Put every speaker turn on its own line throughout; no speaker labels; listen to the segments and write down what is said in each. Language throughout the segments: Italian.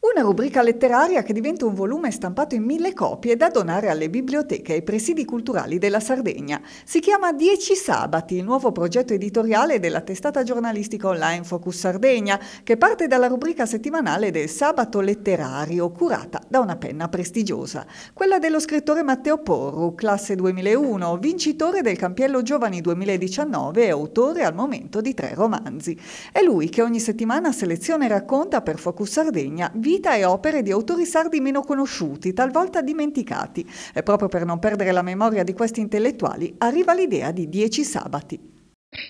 Una rubrica letteraria che diventa un volume stampato in 1000 copie da donare alle biblioteche e ai presidi culturali della Sardegna. Si chiama 10 Sabati, il nuovo progetto editoriale della testata giornalistica online Focus Sardegna, che parte dalla rubrica settimanale del Sabato letterario, curata da una penna prestigiosa, quella dello scrittore Matteo Porru, classe 2001, vincitore del Campiello Giovani 2019 e autore al momento di 3 romanzi. È lui che ogni settimana seleziona e racconta per Focus Sardegna vita e opere di autori sardi meno conosciuti, talvolta dimenticati. E proprio per non perdere la memoria di questi intellettuali arriva l'idea di 10 sabati.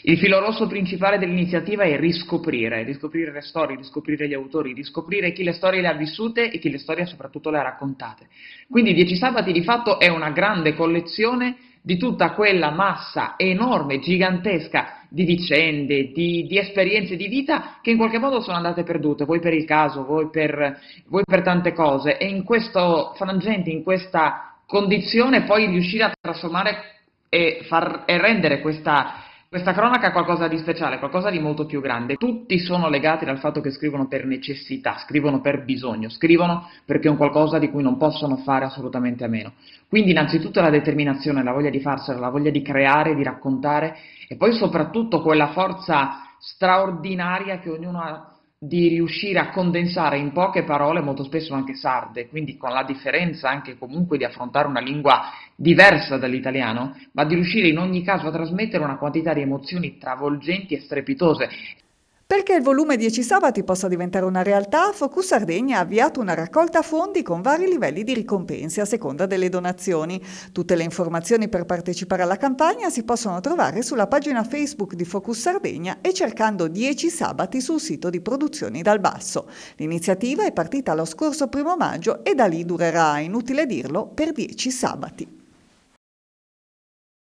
Il filo rosso principale dell'iniziativa è riscoprire le storie, riscoprire gli autori, riscoprire chi le storie le ha vissute e chi le storie soprattutto le ha raccontate. Quindi 10 sabati di fatto è una grande collezione di tutta quella massa enorme, gigantesca di vicende, di esperienze di vita che in qualche modo sono andate perdute, voi per il caso, voi per tante cose, e in questo frangente, in questa condizione poi riuscire a trasformare e rendere questa cronaca qualcosa di speciale, qualcosa di molto più grande. Tutti sono legati dal fatto che scrivono per necessità, scrivono per bisogno, scrivono perché è un qualcosa di cui non possono fare assolutamente a meno. Quindi innanzitutto la determinazione, la voglia di farsela, la voglia di creare, di raccontare, e poi soprattutto quella forza straordinaria che ognuno ha di riuscire a condensare in poche parole, molto spesso anche sarde, quindi con la differenza anche comunque di affrontare una lingua diversa dall'italiano, ma di riuscire in ogni caso a trasmettere una quantità di emozioni travolgenti e strepitose.
Perché il volume 10 sabati possa diventare una realtà, Focus Sardegna ha avviato una raccolta fondi con vari livelli di ricompense a seconda delle donazioni. Tutte le informazioni per partecipare alla campagna si possono trovare sulla pagina Facebook di Focus Sardegna e cercando 10 sabati sul sito di Produzioni dal Basso. L'iniziativa è partita lo scorso 1° maggio e da lì durerà, inutile dirlo, per 10 sabati.